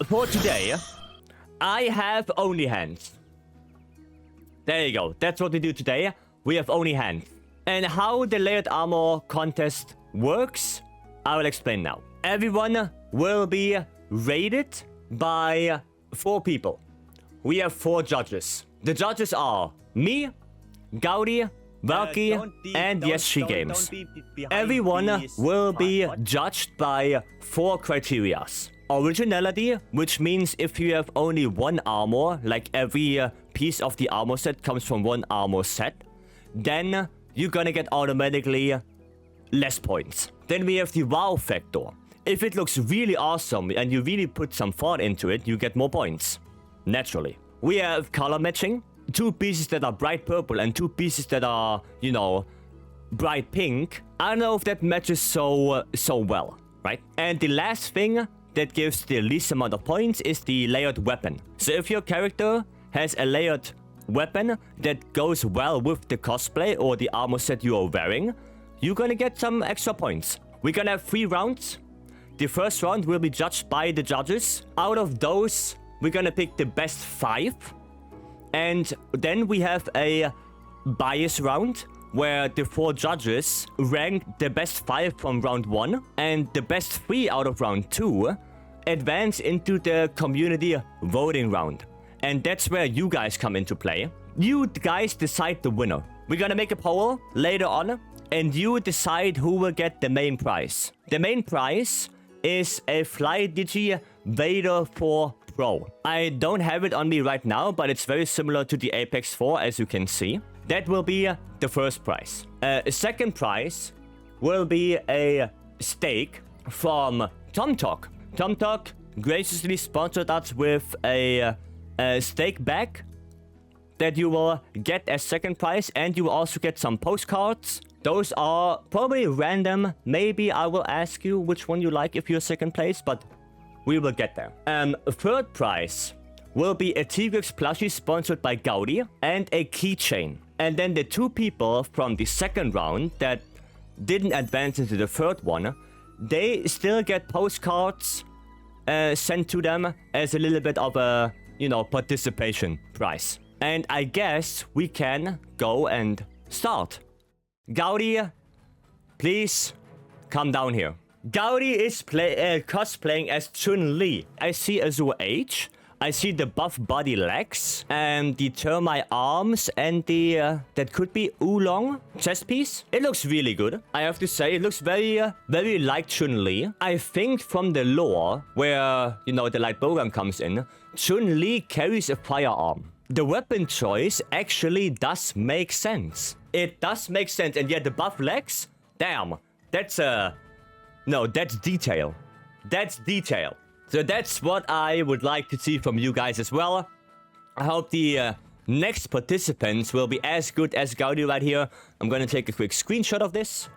for today, I have only hands. There you go. That's what we do today. We have only hands. And how the layered armor contest works, I will explain now. Everyone will be rated by 4 people. We have 4 judges. The judges are me, Gaudi, Valky, and Vycery Games. Everyone will be judged by 4 criteria. Originality, which means if you have only 1 armor, like every piece of the armor set comes from 1 armor set, then you're gonna get automatically less points. Then we have the wow factor. If it looks really awesome and you really put some thought into it, you get more points. Naturally. We have color matching. 2 pieces that are bright purple and 2 pieces that are, you know, bright pink. I don't know if that matches so well, right? And the last thing that gives the least amount of points is the layered weapon. So if your character has a layered weapon that goes well with the cosplay or the armor set you are wearing, you're gonna get some extra points. We're gonna have 3 rounds. The first round will be judged by the judges. Out of those, we're gonna pick the best 5. And then we have a bias round where the 4 judges rank the best 5 from round 1 and the best 3 out of round 2 advance into the community voting round. And that's where you guys come into play. You guys decide the winner. We're gonna make a poll later on and you decide who will get the main prize. The main prize is a FlyDigi Vader 4 Pro. I don't have it on me right now, but it's very similar to the Apex 4 as you can see. That will be the first prize. Second prize will be a steak from Tomtoc. Tomtoc graciously sponsored us with a steak bag that you will get as second prize, and you will also get some postcards. Those are probably random. Maybe I will ask you which one you like if you're second place, but we will get there. Third prize will be a T-Rex plushie sponsored by Gaudi and a keychain. And then the 2 people from the second round that didn't advance into the third one, they still get postcards sent to them as a little bit of a, you know, participation prize. And I guess we can go and start. Gaudi, please come down here. Gaudi is cosplaying as Chun-Li. I see Azure H. I see the buff body legs and the termite arms and the that could be oolong chest piece. It looks really good. I have to say, it looks very like Chun-Li. I think from the lore where, you know, the light bowgun comes in, Chun-Li carries a firearm. The weapon choice actually does make sense. It does make sense, and yet the buff legs, damn, that's no, that's detail. That's detail. So that's what I would like to see from you guys as well. I hope the next participants will be as good as Gaudi right here. I'm gonna take a quick screenshot of this.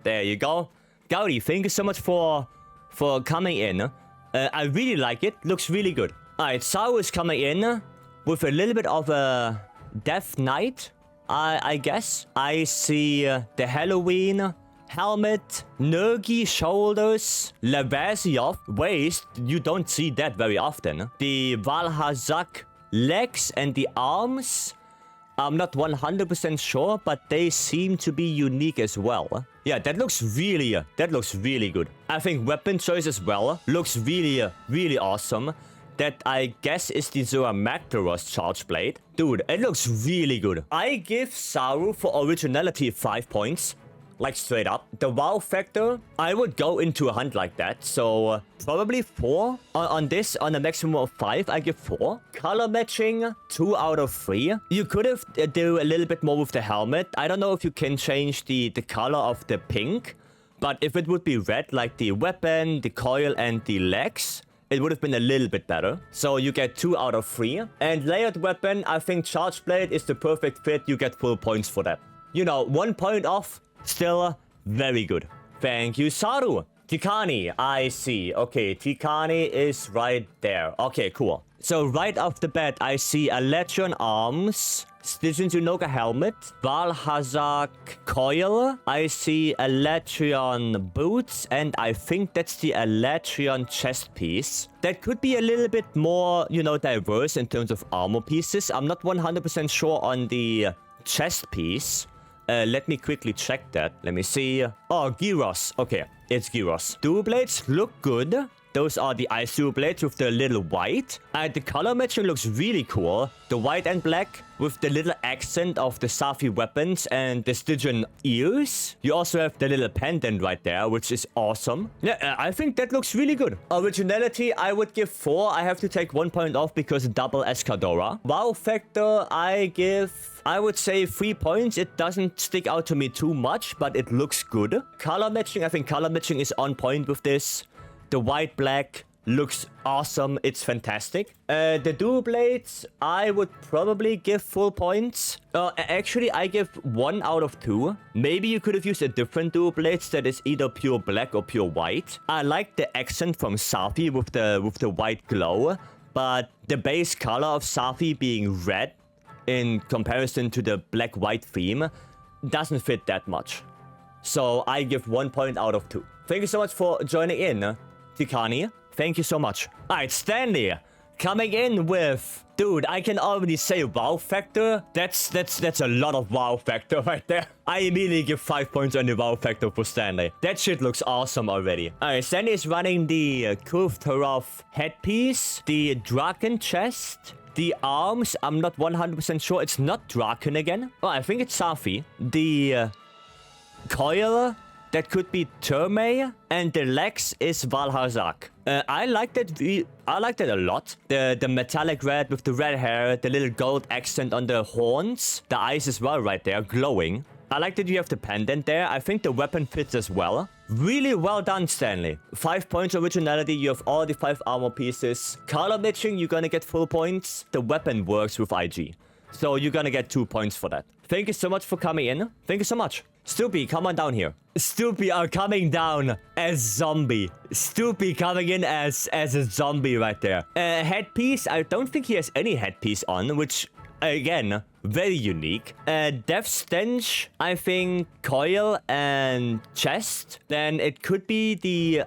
There you go. Gaudi, thank you so much for coming in. I really like it. Looks really good. Alright, Saru is coming in with a little bit of a Death Knight, I guess. I see the Halloween helmet, Nergi shoulders, Lavasioth waist. You don't see that very often. The Valhazak legs and the arms. I'm not 100% sure, but they seem to be unique as well. Yeah, that looks really good. I think weapon choice as well looks really awesome. That I guess is the Zoramactaros charge blade. Dude, it looks really good. I give Saru for originality 5 points. Like straight up. The wow factor, I would go into a hunt like that. So probably 4 on this. On a maximum of 5, I give 4. Color matching, 2 out of 3. You could have do a little bit more with the helmet. I don't know if you can change the color of the pink. But if it would be red, like the weapon, the coil, and the legs, it would have been a little bit better. So you get 2 out of 3. And layered weapon, I think charge blade is the perfect fit. You get full points for that. You know, 1 point off. Still very good. Thank you, Saru. Tikani, I see. Okay, Tikani is right there. Okay, cool. So right off the bat, I see a Legion arms, Stygian Zunoga helmet, Valhazak coil, I see Elatrion boots, and I think that's the Elatrion chest piece. That could be a little bit more, you know, diverse in terms of armor pieces. I'm not 100% sure on the chest piece. Let me quickly check that. Let me see. Oh, Gyros. Okay, it's Gyros. Dual blades look good. Those are the ice dual blades with the little white. The color matching looks really cool. The white and black with the little accent of the Safi weapons and the Stygian ears. You also have the little pendant right there, which is awesome. Yeah, I think that looks really good. Originality, I would give 4. I have to take 1 point off because double Escadora. Wow factor, I would say 3 points. It doesn't stick out to me too much, but it looks good. Color matching, I think color matching is on point with this. The white black looks awesome. It's fantastic. The dual blades, I would probably give full points. Actually, I give 1 out of 2. Maybe you could have used a different dual blades that is either pure black or pure white. I like the accent from Safi with the white glow, but the base color of Safi being red in comparison to the black-white theme doesn't fit that much. So I give 1 point out of 2. Thank you so much for joining in, Tikani. Thank you so much. Alright, Stanley. Coming in with... Dude, I can already say wow factor. That's a lot of wow factor right there. I immediately give 5 points on the wow factor for Stanley. That shit looks awesome already. Alright, Stanley is running the curved Tarov headpiece, the Draken chest, the arms. I'm not 100% sure. It's not Draken again. Oh, I think it's Safi. The coil... That could be Terme, and the legs is Valhazak. I like that a lot. The metallic red with the red hair, the little gold accent on the horns, the eyes as well right there, glowing. I like that you have the pendant there. I think the weapon fits as well. Really well done, Stanley. 5 points originality. You have all the 5 armor pieces. Color matching, you're gonna get full points. The weapon works with IG. So you're gonna get 2 points for that. Thank you so much for coming in. Thank you so much. Stoopy, come on down here. Stoopy are coming down as zombie. Stoopy coming in as a zombie right there. Headpiece, I don't think he has any headpiece on, which, again, very unique. Death Stench, I think coil and chest. Then it could be the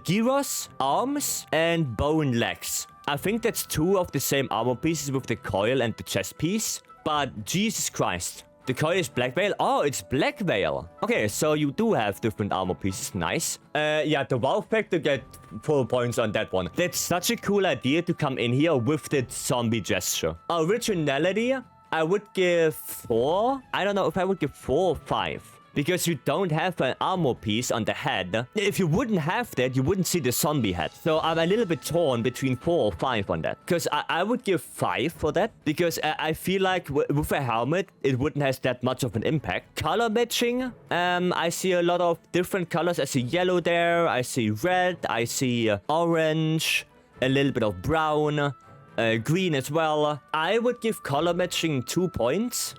gyros, arms, and bone legs. I think that's 2 of the same armor pieces with the coil and the chest piece. But Jesus Christ. The coil is Black Veil. Oh, it's Black Veil. Okay, so you do have different armor pieces. Nice. Yeah, the wow factor get full points on that one. That's such a cool idea to come in here with the zombie gesture. Originality, I would give 4. I don't know if I would give 4 or 5. Because you don't have an armor piece on the head. If you wouldn't have that, you wouldn't see the zombie head. So I'm a little bit torn between 4 or 5 on that. Because I would give 5 for that. Because I feel like with a helmet, it wouldn't have that much of an impact. Color matching. I see a lot of different colors. I see yellow there. I see red. I see orange. A little bit of brown. Green as well. I would give color matching 2 points.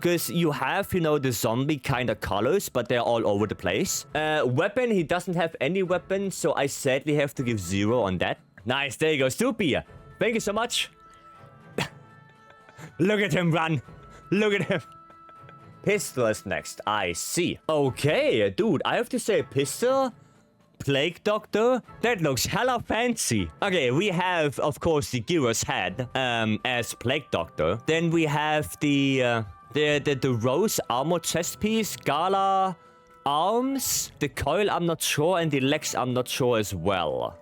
Because you have, you know, the zombie kind of colors, but they're all over the place. Weapon, he doesn't have any weapon, so I sadly have to give 0 on that. Nice, there you go, Stoopy. Thank you so much. Look at him run. Look at him. Pistol is next, I see. Okay, dude, I have to say pistol, Plague Doctor, that looks hella fancy. Okay, we have, of course, the Gyros head as Plague Doctor. Then we have the rose armor chest piece, Gala arms, the coil I'm not sure, and the legs I'm not sure as well.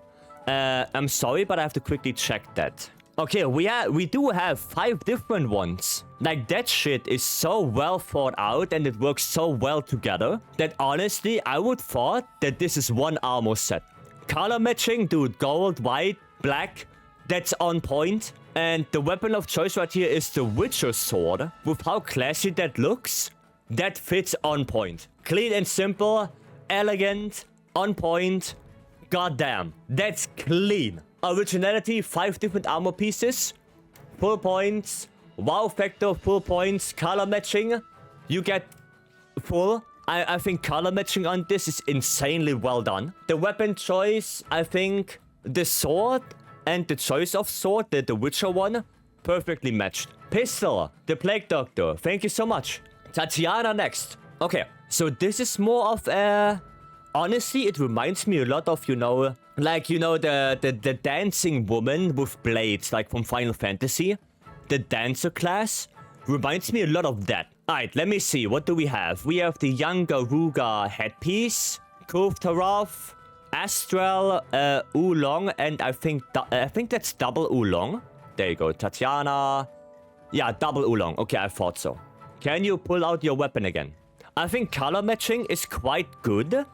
I'm sorry, but I have to quickly check that. Okay, we do have 5 different ones. Like, that shit is so well thought out and it works so well together that honestly, I would thought that this is one armor set. Color matching, dude, gold, white, black, that's on point. And the weapon of choice right here is the Witcher sword. With how classy that looks, that fits on point. Clean and simple, elegant, on point. Goddamn, that's clean. Originality, 5 different armor pieces. Full points. Wow factor, full points. Color matching, you get full. I think color matching on this is insanely well done. The weapon choice, I think the sword and the choice of sword, the Witcher one, Perfectly matched. Pistol, the Plague Doctor. Thank you so much. Tatiana next. Okay, so this is more of a... Honestly, it reminds me a lot of, you know, like, you know, the dancing woman with blades, like from Final Fantasy. The dancer class reminds me a lot of that. Alright, let me see. What do we have? We have the young Garuga headpiece, Kovtarov, Astral, Oolong, and I think that's double Oolong. There you go, Tatiana. Yeah, double Oolong. Okay, I thought so. Can you pull out your weapon again? I think color matching is quite good.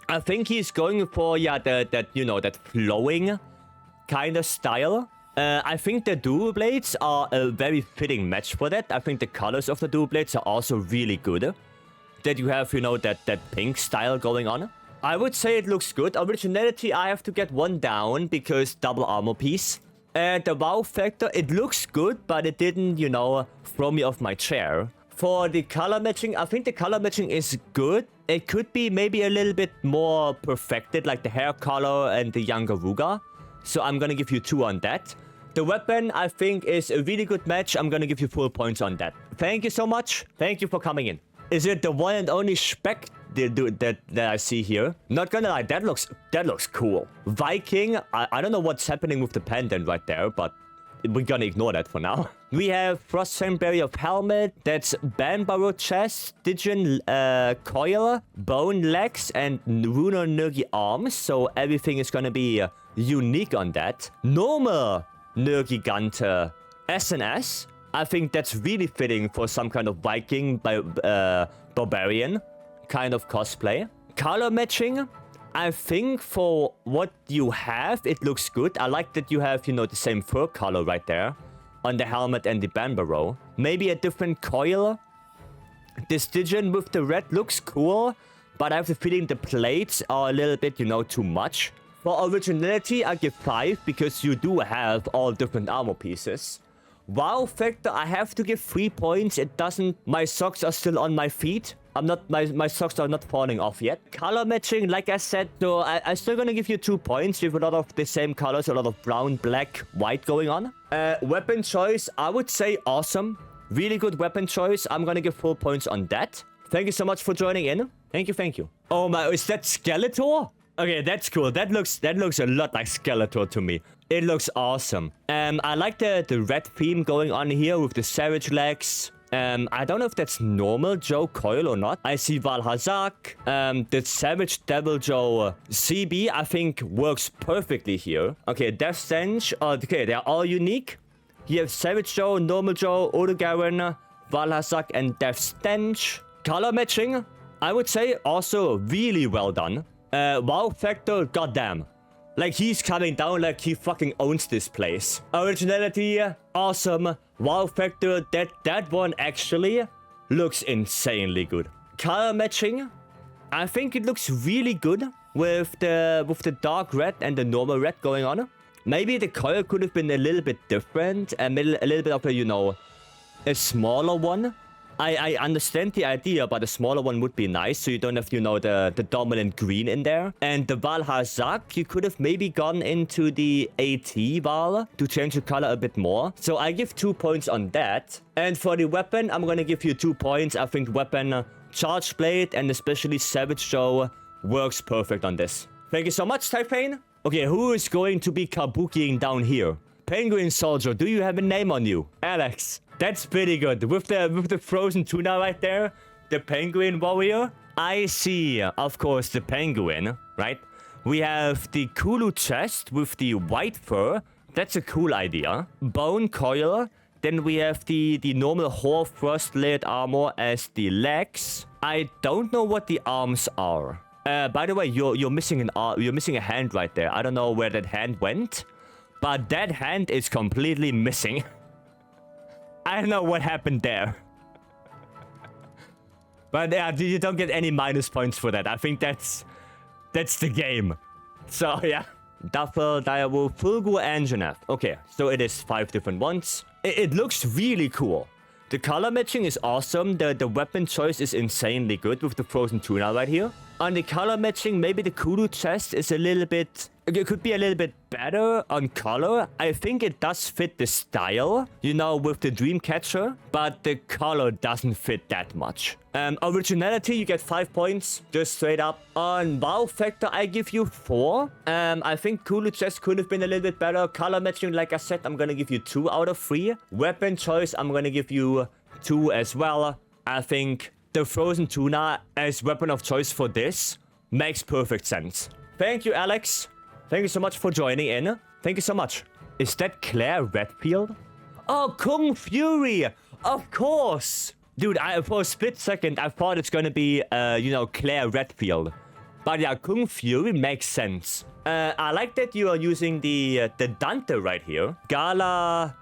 I think he's going for, yeah, that flowing kind of style. I think the dual blades are a very fitting match for that. I think the colors of the dual blades are also really good. That you have, you know, that pink style going on. I would say it looks good. Originality, I have to get one down because double armor piece. The wow factor, it looks good, but it didn't, you know, throw me off my chair. For the color matching, I think the color matching is good. It could be maybe a little bit more perfected, like the hair color and the young Garuga. So I'm gonna give you 2 on that. The weapon, I think, is a really good match. I'm gonna give you full points on that. Thank you so much. Thank you for coming in. Is it the one and only spec that I see here? Not gonna lie, that looks cool. Viking, I don't know what's happening with the pendant right there, but we're gonna ignore that for now. We have Frostfang Barrier of Helmet, that's Banbaro chest, Stygian coil, bone legs, and Runo Nurgi arms, so everything is gonna be unique on that. Normal Nurgigante SNS, I think that's really fitting for some kind of Viking barbarian kind of cosplay. Color matching, I think for what you have, it looks good. I like that you have, you know, the same fur color right there on the helmet and the Banbaro. Maybe a different coil. The Stygian with the red looks cool, but I have the feeling the plates are a little bit, you know, too much. For originality, I give 5 because you do have all different armor pieces. Wow factor, I have to give 3 points. It doesn't... My socks are still on my feet. My socks are not falling off yet. Color matching, like I said, so I'm still gonna give you 2 points. You have a lot of the same colors, a lot of brown, black, white going on. Weapon choice, I would say awesome. Really good weapon choice. I'm gonna give full points on that. Thank you so much for joining in. Thank you. Oh my, is that Skeletor? Okay, that's cool. That looks a lot like Skeletor to me. It looks awesome. I like the red theme going on here with the savage legs. I don't know if that's normal Joe Coil or not. I see Valhazak. The Savage Devil Joe CB, I think, works perfectly here. Okay, Death Stench. Okay, they're all unique. You have Savage Joe, Normal Joe, Odogaron, Valhazak, and Death Stench. Color matching, I would say, also really well done. Wow factor, goddamn. Like, he's coming down like he fucking owns this place. Originality, awesome. Wow factor, that one actually looks insanely good. Color matching, I think it looks really good with the dark red and the normal red going on. Maybe the coil could have been a little bit different, a little bit of a, you know, a smaller one. I understand the idea, but a smaller one would be nice, so you don't have, you know, the dominant green in there. And the Valhazak, you could have maybe gone into the AT Val to change the color a bit more. So I give 2 points on that. And for the weapon, I'm gonna give you 2 points. I think weapon, Charge Blade, and especially Savage Joe works perfect on this. Thank you so much, Typhane. Okay, who is going to be kabukiing down here? Penguin Soldier, do you have a name on you? Alex. That's pretty good. With the frozen tuna right there, the penguin warrior. I see, of course, the penguin, right? We have the Kulu chest with the white fur. That's a cool idea. Bone coil. Then we have the normal hoarfrost layered armor as the legs. I don't know what the arms are. By the way, you're missing a hand right there. I don't know where that hand went, but that hand is completely missing. I don't know what happened there. But yeah, you don't get any minus points for that. I think that's the game. So yeah. Duffel, Direwolf, Fulgur, and Genev. Okay, so it is 5 different ones. It looks really cool. The color matching is awesome. The weapon choice is insanely good with the frozen tuna right here. On the color matching, maybe the Kudu chest is a little bit it could be a little bit better on color. I think it does fit the style, you know, with the Dreamcatcher, but the color doesn't fit that much. Originality, you get 5 points, just straight up. On wow factor, I give you 4. I think Coolidge just could have been a little bit better. Color matching, like I said, I'm gonna give you 2 out of 3. Weapon choice, I'm gonna give you 2 as well. I think the frozen tuna as weapon of choice for this makes perfect sense. Thank you, Alex. Thank you so much for joining in. Thank you so much. Is that Claire Redfield? Oh, Kung Fury! Of course! Dude, for a split second, I thought it's gonna be, you know, Claire Redfield. But yeah, Kung Fury makes sense. I like that you are using the Dante right here. Gala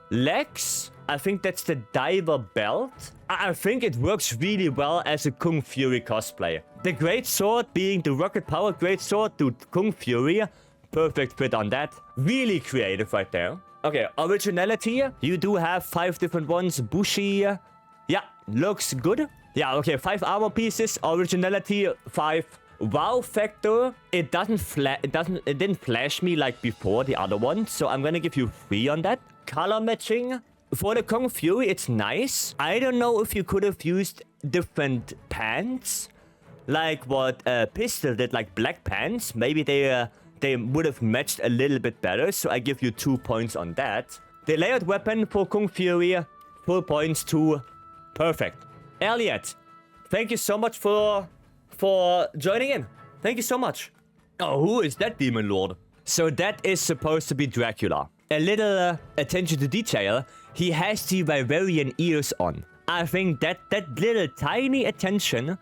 Lex? I think that's the diver belt. I think it works really well as a Kung Fury cosplay. The Great Sword being the rocket power Great Sword to Kung Fury. Perfect fit on that. Really creative right there. Okay, originality. You do have 5 different ones. Bushi. Yeah, looks good. Yeah, okay, 5 armor pieces. Originality 5. Wow factor. It didn't flash me like before the other one, so I'm gonna give you 3 on that. Color matching. For the Kung Fury, it's nice. I don't know if you could have used different pants, like what Pistol did, like black pants. Maybe they would have matched a little bit better, so I give you 2 points on that. The layered weapon for Kung Fury, 4 points to perfect. Elliot, thank you so much for joining in. Thank you so much. Oh, who is that demon lord? So that is supposed to be Dracula. A little attention to detail. He has the Vyverian ears on. I think that little tiny attention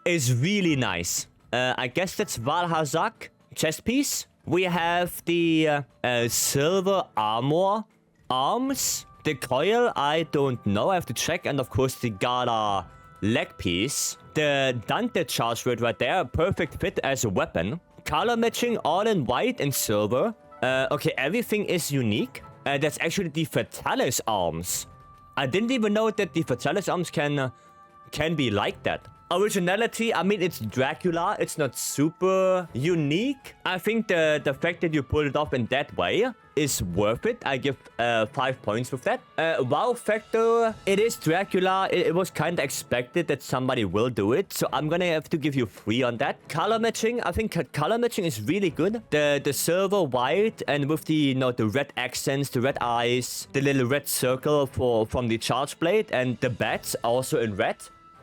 is really nice. I guess that's Valhazak chest piece. We have the silver armor arms. The coil, I don't know. I have to check. And of course, the Gala leg piece. The Dante charge word right there. Perfect fit as a weapon. Color matching all in white and silver. Okay, everything is unique. That's actually the Fatalis arms. I didn't even know that the Fatalis arms can be like that. Originality, I mean, it's Dracula. It's not super unique. I think the fact that you pulled it off in that way is worth it. I give 5 points with that. Wow factor, it is Dracula. It was kind of expected that somebody will do it, so I'm gonna have to give you 3 on that. Color matching, I think color matching is really good. The silver white and with the the red accents, the red eyes, the little red circle from the charge blade, and the bats also in red.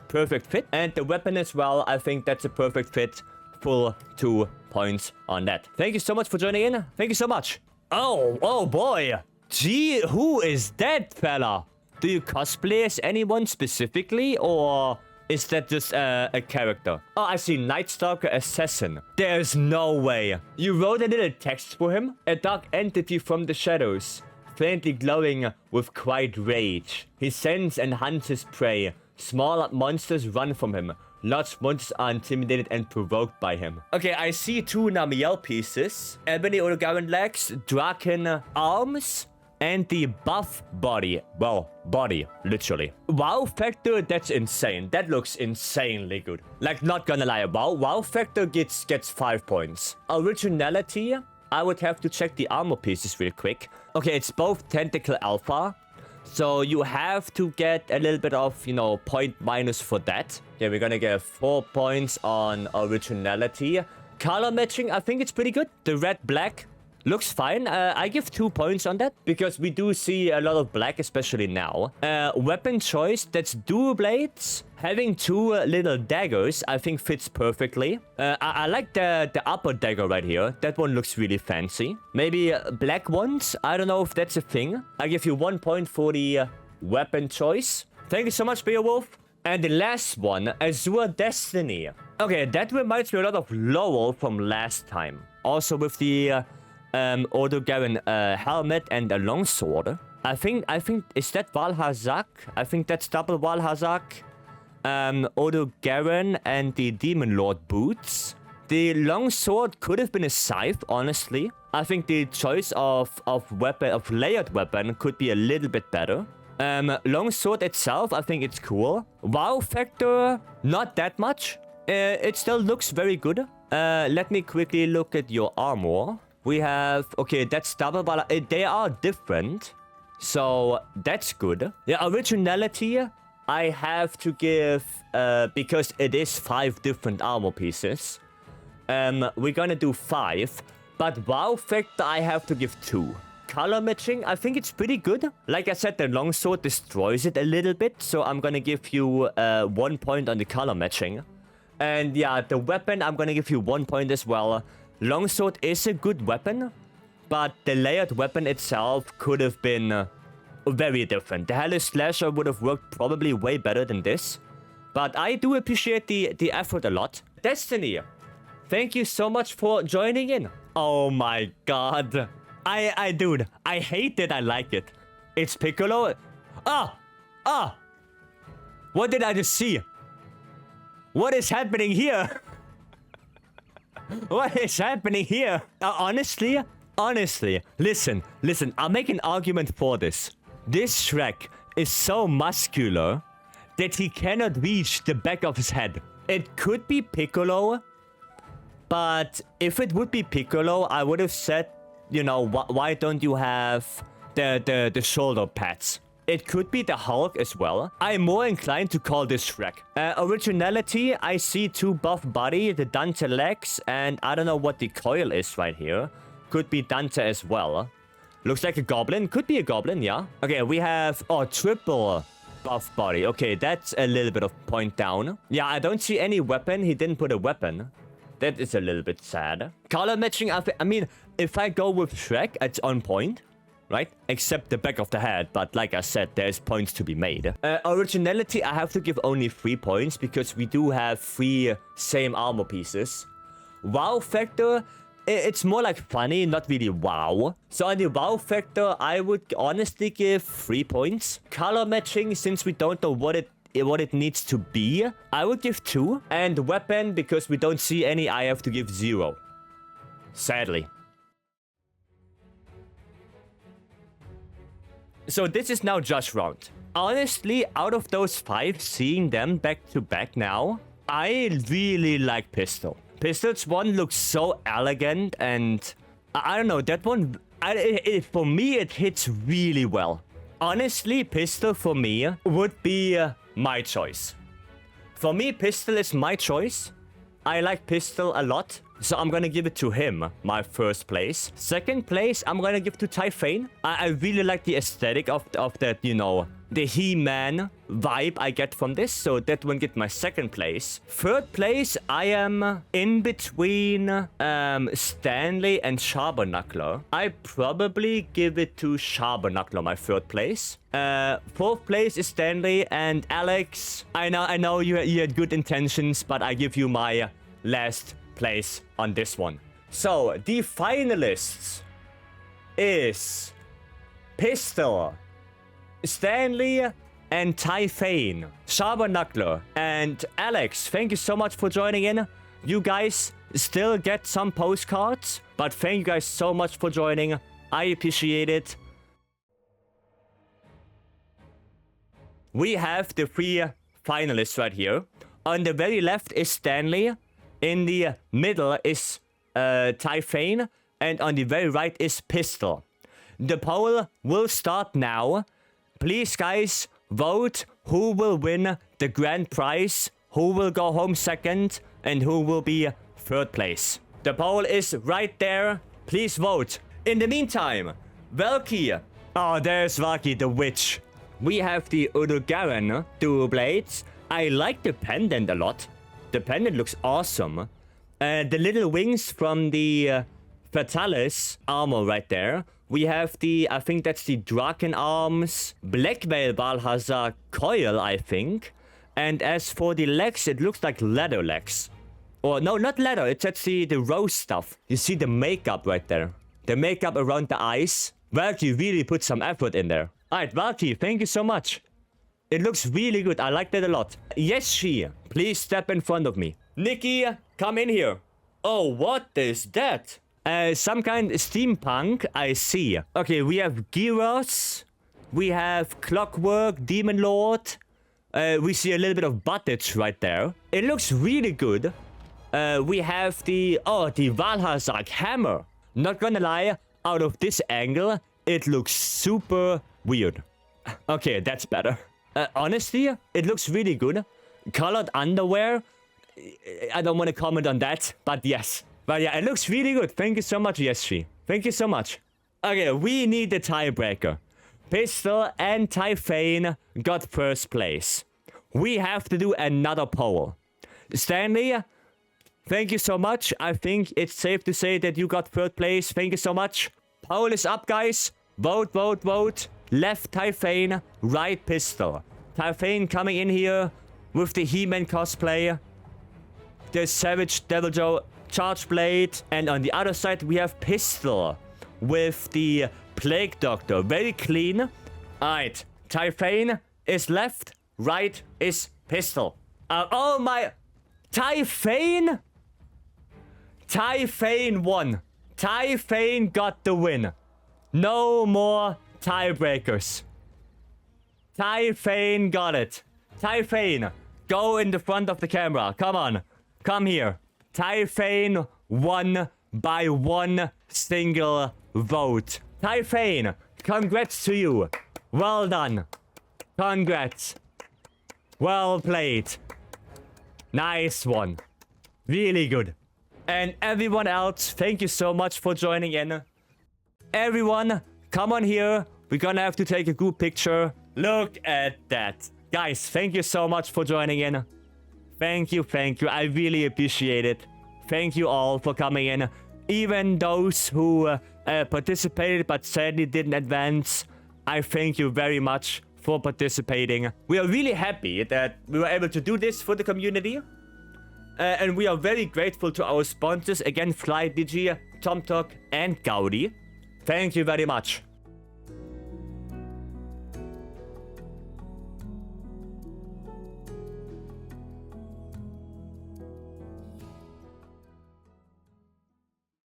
Perfect fit. And the weapon as well, I think that's a perfect fit. Full 2 points on that. Thank you so much for joining in. Thank you so much. Oh boy. Gee, who is that fella? Do you cosplay as anyone specifically, or is that just a character? Oh, I see. Night Stalker Assassin. There's no way. You wrote a little text for him? A dark entity from the shadows, faintly glowing with quiet rage. He scents and hunts his prey. Small monsters run from him. Large monsters are intimidated and provoked by him. Okay, I see 2 Namiel pieces. Ebony Odogaran legs, Draken arms, and the buff body. Well, body, literally. Wow factor, that's insane. That looks insanely good. Like, not gonna lie, wow factor gets 5 points. Originality, I would have to check the armor pieces real quick. Okay, it's both Tentacle Alpha. So you have to get a little bit of, point minus for that. Yeah, we're gonna get 4 points on originality. Color matching, I think it's pretty good. The red-black looks fine. I give 2 points on that because we do see a lot of black, especially now. Weapon choice, that's dual blades. Having 2 little daggers, I think fits perfectly. I like the upper dagger right here. That one looks really fancy. Maybe black ones? I don't know if that's a thing. I give you 1 point for the weapon choice. Thank you so much, Beowulf. And the last one, Azure Destiny. Okay, that reminds me a lot of Lowell from last time. Also with the Odogaran helmet and a longsword. I think, is that Valhazak? I think that's double Valhazak. Odogaran and the Demon Lord boots. The longsword could have been a scythe, honestly. I think the choice of layered weapon could be a little bit better. Longsword itself, I think it's cool. Wow factor, not that much. It still looks very good. Let me quickly look at your armor. We have... Okay, that's double, but they are different. So, that's good. The originality, I have to give... because it is 5 different armor pieces. We're gonna do 5. But wow factor, I have to give 2. Color matching, I think it's pretty good. Like I said, the longsword destroys it a little bit. So, I'm gonna give you 1 point on the color matching. And yeah, the weapon, I'm gonna give you 1 point as well. Longsword is a good weapon, but the layered weapon itself could have been very different. The Hellish Slasher would have worked probably way better than this. But I do appreciate the effort a lot. Destiny, thank you so much for joining in. Oh my god. Dude, I hate that I like it. It's Piccolo. What did I just see? What is happening here? What is happening here? Honestly, listen, I'll make an argument for this. This Shrek is so muscular that he cannot reach the back of his head. It could be Piccolo, but if it would be Piccolo, I would have said, you know, why don't you have the shoulder pads? It could be the Hulk as well. I'm more inclined to call this Shrek. Originality, I see 2 buff body, the Dante legs, and I don't know what the coil is right here. Could be Dante as well. Looks like a goblin. Could be a goblin, yeah. Okay, we have, triple buff body. Okay, that's a little bit of point down. Yeah, I don't see any weapon. He didn't put a weapon. That is a little bit sad. Color matching, I mean, if I go with Shrek, it's on point. Right? Except the back of the head, but like I said, there's points to be made. Originality, I have to give only 3 points because we do have 3 same armor pieces. Wow factor, it's more like funny, not really wow. So on the wow factor, I would honestly give 3 points. Color matching, since we don't know what it needs to be, I would give 2. And weapon, because we don't see any, I have to give 0. Sadly. So this is now Josh round. Honestly, out of those 5, seeing them back to back now, I really like Pistol. Pistol's one looks so elegant and I don't know, that one, for me, it hits really well. Honestly, Pistol for me would be my choice. For me, Pistol is my choice. I like Pistol a lot. So I'm gonna give it to him, my first place. Second place, I'm gonna give to Typhane. I really like the aesthetic of that, you know, the He-Man vibe I get from this. So that one get my second place. Third place, I am in between Stanley and Sharberknuckler. I probably give it to Sharberknuckler, my third place. Fourth place is Stanley and Alex. I know you had good intentions, but I give you my last place on this one. So the finalists is Pistol, Stanley, and Typhane. Sharberknuckler and Alex, thank you so much for joining in. You guys still get some postcards, but thank you guys so much for joining. I appreciate it. We have the 3 finalists right here. On the very left is Stanley. In the middle is Typhane, and on the very right is Pistol. The poll will start now. Please, guys, vote who will win the grand prize, who will go home second, and who will be third place. The poll is right there. Please vote. In the meantime, Valky. Oh, there's Valky, the witch. We have the Urugaran dual blades. I like the pendant a lot. The pendant looks awesome. The little wings from the Fatalis armor right there. We have the, I think that's the Draken arms, Black Veil Balhazar coil, I think. And as for the legs, it looks like leather legs. Or no, not leather, it's actually the rose stuff. You see the makeup right there. The makeup around the eyes. Valky really put some effort in there. Alright, Valky, thank you so much. It looks really good. I like that a lot. Yes, she. Please step in front of me. Nikki, come in here. Oh, what is that? Some kind of steampunk, I see. Okay, we have Gyros. We have Clockwork, Demon Lord. We see a little bit of Buttage right there. It looks really good. We have the Valhazak hammer. Not gonna lie, out of this angle, it looks super weird. Okay, that's better. Honestly, it looks really good. Colored underwear, I don't want to comment on that, but yes. But yeah, it looks really good. Thank you so much, Vycery. Thank you so much. Okay, we need the tiebreaker. Pistol and Typhane got first place. We have to do another poll. Stanley, thank you so much. I think it's safe to say that you got third place. Thank you so much. Poll is up, guys. Vote, vote, vote. Left Typhane, right Pistol. Typhane coming in here with the He-Man cosplay. The Savage Devil Joe Charge Blade. And on the other side, we have Pistol with the Plague Doctor. Very clean. Alright, Typhane is left, right is Pistol. Oh my... Typhane? Typhane won. Typhane got the win. No more tiebreakers. Typhane got it. Typhane, go in the front of the camera. Come on. Come here. Typhane won by one single vote. Typhane, congrats to you. Well done. Congrats. Well played. Nice one. Really good. And everyone else, thank you so much for joining in. Everyone, come on here. We're gonna have to take a group picture. Look at that. Guys, thank you so much for joining in. Thank you, thank you. I really appreciate it. Thank you all for coming in. Even those who participated but sadly didn't advance, I thank you very much for participating. We are really happy that we were able to do this for the community. And we are very grateful to our sponsors, again, FlyDigi, Tomtoc, and Gaudi. Thank you very much.